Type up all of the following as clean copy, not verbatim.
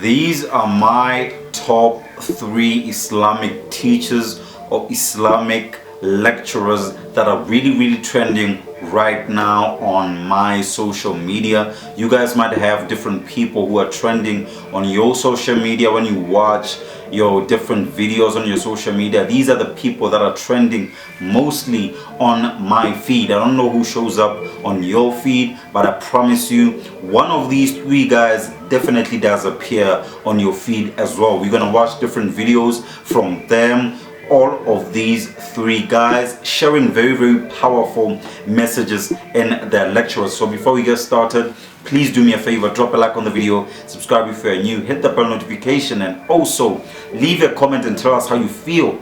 These are my top 3 Islamic teachers or Islamic lecturers that are really trending right now on my social media. You guys might have different people who are trending on your social media when you watch your different videos on your social media. These are the people that are trending mostly on my feed. I don't know who shows up on your feed, but I promise you one of these 3 guys definitely does appear on your feed as well. We're gonna watch different videos from them. All of these 3 guys sharing very powerful messages in their lectures. So before we get started, please do me a favor, drop a like on the video, subscribe if you're new, hit the bell notification, and also leave a comment and tell us how you feel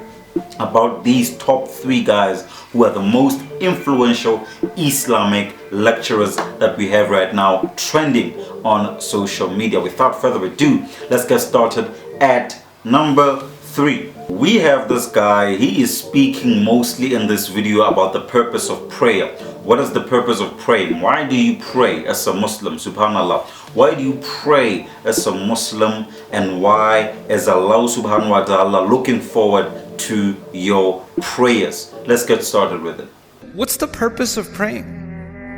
about these top 3 guys who are the most influential Islamic lecturers that we have right now trending on social media. Without further ado, let's get started at number 3. We have this guy. He is speaking mostly in this video about the purpose of prayer. What is the purpose of praying? Why do you pray as a Muslim? Subhanallah. Why do you pray as a Muslim, and why is Allah subhanahu wa ta'ala looking forward to your prayers? Let's get started with it. What's the purpose of praying?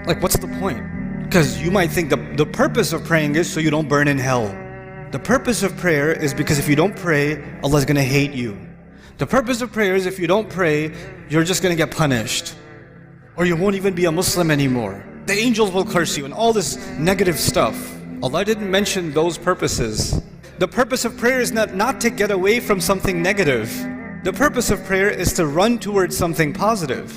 Like, what's the point? Because you might think the purpose of praying is so you don't burn in hell. The purpose of prayer is because if you don't pray, Allah's going to hate you. The purpose of prayer is if you don't pray, you're just going to get punished. Or you won't even be a Muslim anymore. The angels will curse you and all this negative stuff. Allah didn't mention those purposes. The purpose of prayer is not to get away from something negative. The purpose of prayer is to run towards something positive.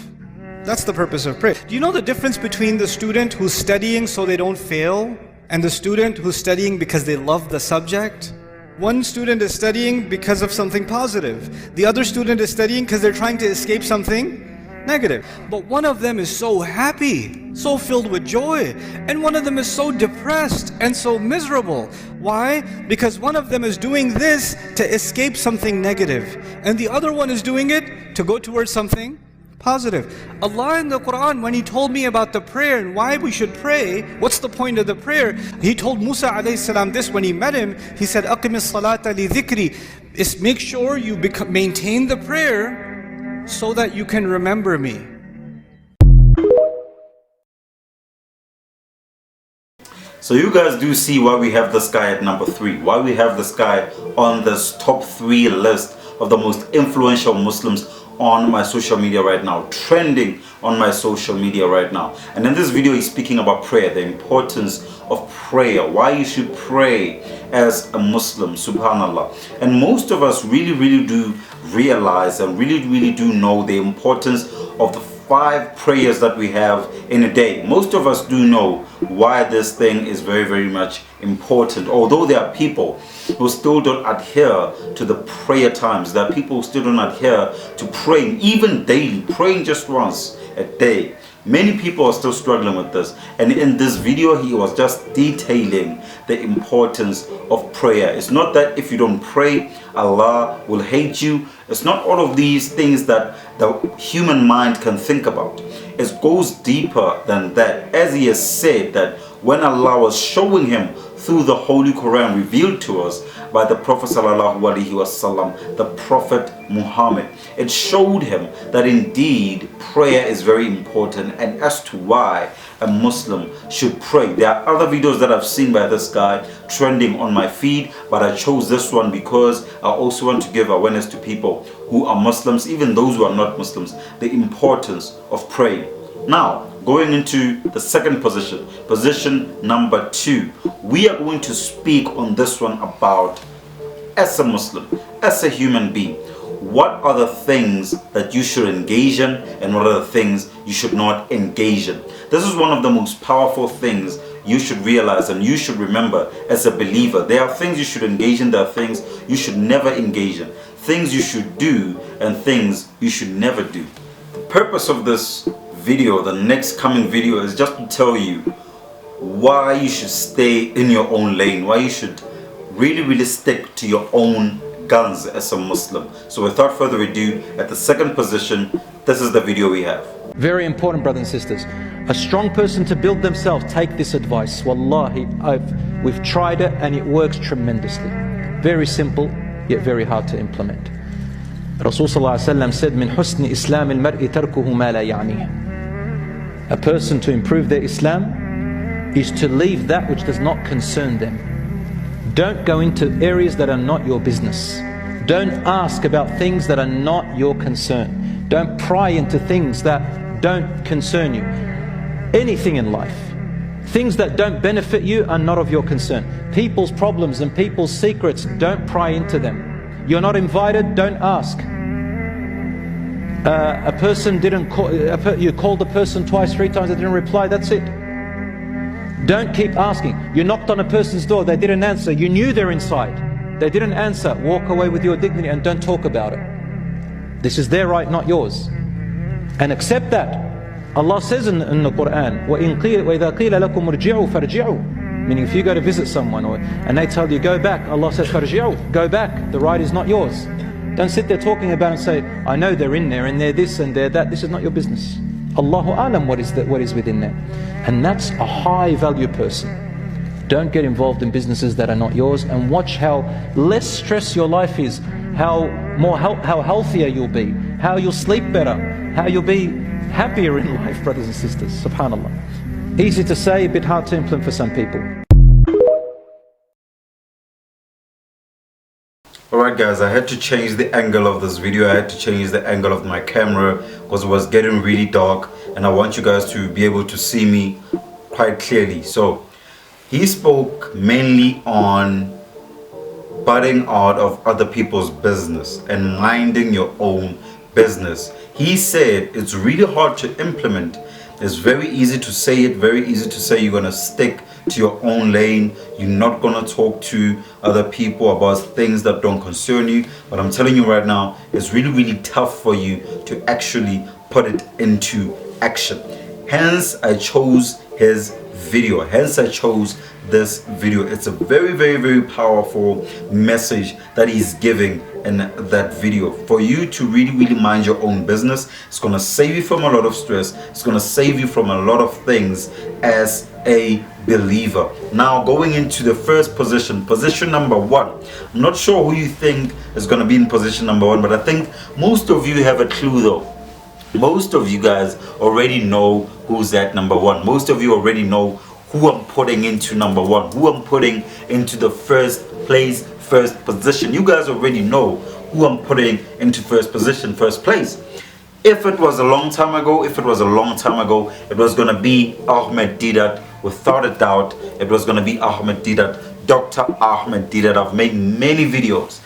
That's the purpose of prayer. Do you know the difference between the student who's studying so they don't fail and the student who's studying because they love the subject? One student is studying because of something positive. The other student is studying because they're trying to escape something negative. But one of them is so happy, so filled with joy, and one of them is so depressed and so miserable. Why? Because one of them is doing this to escape something negative, and the other one is doing it to go towards something positive. Allah in the Quran, when He told me about the prayer and why we should pray, what's the point of the prayer? He told Musa alayhi salam this when he met him. He said, "Aqimis salata li dhikri." Is make sure you maintain the prayer so that you can remember me. So you guys do see why we have this guy at number 3, why we have this guy on this top 3 list of the most influential Muslims on my social media right now, trending on my social media right now. And in this video he's speaking about prayer, the importance of prayer, why you should pray as a Muslim, subhanallah. And most of us really do realize and really do know the importance of the 5 prayers that we have in a day. Most of us do know why this thing is very much important, although there are people who still don't adhere to the prayer times. There are people who still don't adhere to praying even daily, praying just once a day. Many people are still struggling with this, and in this video he was just detailing the importance of prayer. It's not that if you don't pray Allah will hate you. It's not all of these things that the human mind can think about. It goes deeper than that, as he has said that when Allah was showing him through the Holy Quran revealed to us by the Prophet sallallahu alaihi wasallam, the Prophet Muhammad, it showed him that indeed prayer is very important, and as to why a Muslim should pray. There are other videos that I've seen by this guy trending on my feed, but I chose this one because I also want to give awareness to people who are Muslims, even those who are not Muslims, the importance of praying. Now, going into the second position number 2, we are going to speak on this one about, as a Muslim, as a human being, what are the things that you should engage in and what are the things you should not engage in. This is one of the most powerful things you should realize and you should remember as a believer. There are things you should engage in, there are things you should never engage in, things you should do and things you should never do. The purpose of this video, the next coming video, is just to tell you why you should stay in your own lane, why you should really stick to your own guns as a Muslim. So without further ado, at the second position, this is the video we have. Very important, brothers and sisters. A strong person to build themselves, take this advice. Wallahi, we've tried it and it works tremendously. Very simple, yet very hard to implement. Rasul Sallallahu Alaihi Wasallam said, "Min husni Islam al-mar'i tarkuhu ma la ya'nih." A person to improve their Islam is to leave that which does not concern them. Don't go into areas that are not your business. Don't ask about things that are not your concern. Don't pry into things that don't concern you. Anything in life, things that don't benefit you are not of your concern. People's problems and people's secrets, don't pry into them. You're not invited, don't ask. A person didn't call, you called a person twice, 3 times, they didn't reply, that's it. Don't keep asking. You knocked on a person's door, they didn't answer, you knew they're inside. They didn't answer, walk away with your dignity and don't talk about it. This is their right, not yours. And accept that. Allah says in the Quran, وَإِذَا قِيلَ لَكُمْ ارْجِعُوا فَارْجِعُوا. Meaning if you go to visit someone and they tell you go back, Allah says فَارْجِعُوا, go back, the right is not yours. Don't sit there talking about it and say, I know they're in there and they're this and they're that. This is not your business. Allahu Alam what is within there. And that's a high value person. Don't get involved in businesses that are not yours, and watch how less stress your life is, how healthier you'll be, how you'll sleep better, how you'll be happier in life, brothers and sisters. SubhanAllah. Easy to say, a bit hard to implement for some people. Alright guys, I had to change the angle of this video. I had to change the angle of my camera because it was getting really dark and I want you guys to be able to see me quite clearly. So he spoke mainly on butting out of other people's business and minding your own business. He said it's really hard to implement. It's very easy to say it, very easy to say you're going to stick to your own lane. You're not going to talk to other people about things that don't concern you. But I'm telling you right now, it's really, really tough for you to actually put it into action. Hence, I chose his video. Hence, I chose this video. It's a very, very, very powerful message that he's giving in that video. For you to really, really mind your own business, it's going to save you from a lot of stress. It's going to save you from a lot of things as a believer. Now, going into the first position, position number 1. I'm not sure who you think is going to be in position number 1, but I think most of you have a clue though. Most of you guys already know who's at number 1. Most of you already know who I'm putting into number 1, who I'm putting into the first place, first position. You guys already know who I'm putting into first position, first place. If it was a long time ago, it was going to be Ahmed Deedat. Without a doubt, it was going to be Ahmed Deedat, Dr. Ahmed Deedat. I've made many videos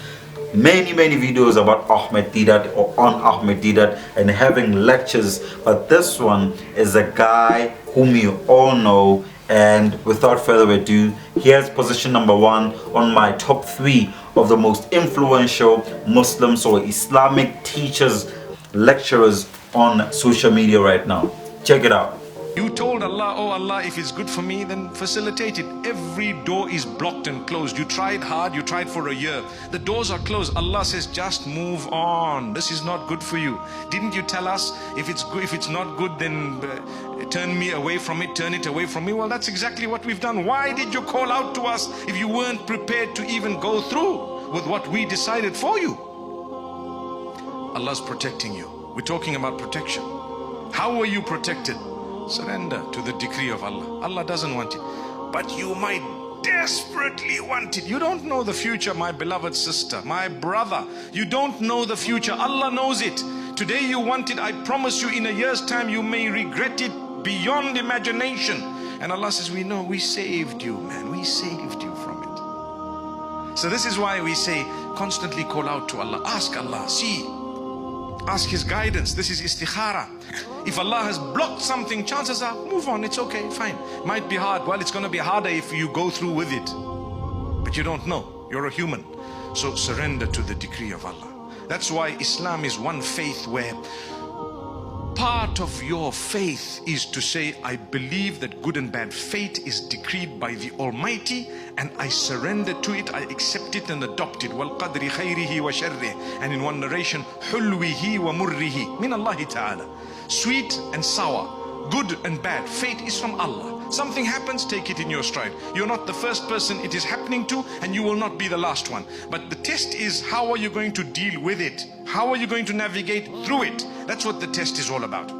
about Ahmed Deedat or on Ahmed Deedat and having lectures, but this one is a guy whom you all know. And without further ado, here's position number 1 on my top 3 of the most influential Muslims or Islamic teachers, lecturers on social media right now. Check it out. You told Allah, oh Allah, if it's good for me, then facilitate it. Every door is blocked and closed. You tried hard, you tried for a year. The doors are closed. Allah says, just move on. This is not good for you. Didn't you tell us if it's good, if it's not good, then turn me away from it, turn it away from me? Well, that's exactly what we've done. Why did you call out to us if you weren't prepared to even go through with what we decided for you? Allah's protecting you. We're talking about protection. How were you protected? Surrender to the decree of Allah. Allah doesn't want it, but you might desperately want it. You don't know the future, my beloved sister, my brother. You don't know the future. Allah knows it. Today you want it. I promise you in a year's time you may regret it beyond imagination. And Allah says, we know, we saved you, man. We saved you from it. So this is why we say constantly call out to Allah. Ask Allah, see. Ask His guidance. This is istikhara. If Allah has blocked something, chances are, move on, it's okay, fine. Might be hard. Well, it's going to be harder if you go through with it. But you don't know. You're a human. So surrender to the decree of Allah. That's why Islam is one faith where Part of your faith is to say, I believe that good and bad fate is decreed by the Almighty, and I surrender to it, I accept it and adopt it. وَالْقَدْرِ خَيْرِهِ وَشَرِّهِ. And in one narration, حُلْوِهِ وَمُرِّهِ مِنَ اللَّهِ ta'ala. Sweet and sour, good and bad, fate is from Allah. Something happens, take it in your stride. You're not the first person it is happening to, and you will not be the last one. But the test is, how are you going to deal with it? How are you going to navigate through it? That's what the test is all about.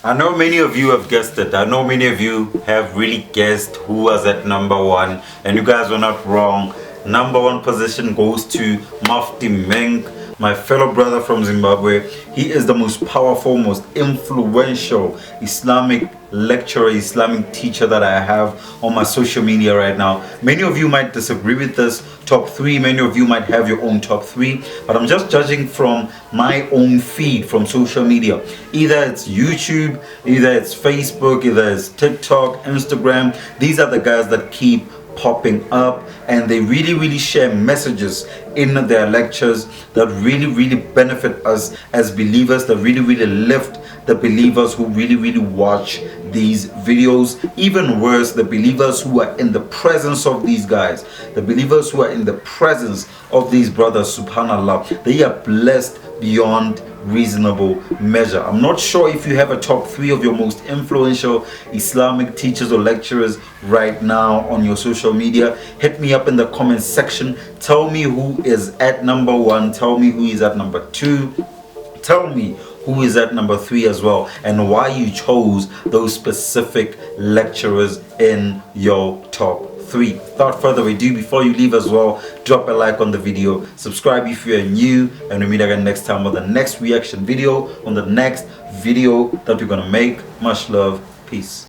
I know many of you have guessed it. I know many of you have really guessed who was at number one, and you guys were not wrong. Number one position goes to Mufti Menk, my fellow brother from Zimbabwe. He is the most powerful, most influential Islamic lecturer, Islamic teacher that I have on my social media right now. Many of you might disagree with this top three. Many of you might have your own top three, but I'm just judging from my own feed from social media. Either it's YouTube, either it's Facebook, either it's TikTok, Instagram. These are the guys that keep popping up, and they really share messages in their lectures that really benefit us as believers, that really lift the believers who really watch these videos. Even worse, the believers who are in the presence of these guys, the believers who are in the presence of these brothers, subhanallah, they are blessed beyond reasonable measure. I'm not sure if you have a top three of your most influential Islamic teachers or lecturers right now on your social media. Hit me up in the comments section. Tell me who is at number one. Tell me who is at number two. Tell me who is at number three as well, and why you chose those specific lecturers in your top three. Without further ado, before you leave as well, drop a like on the video, subscribe if you are new, and we'll meet again next time on the next reaction video, on the next video that we're gonna make. Much love, peace.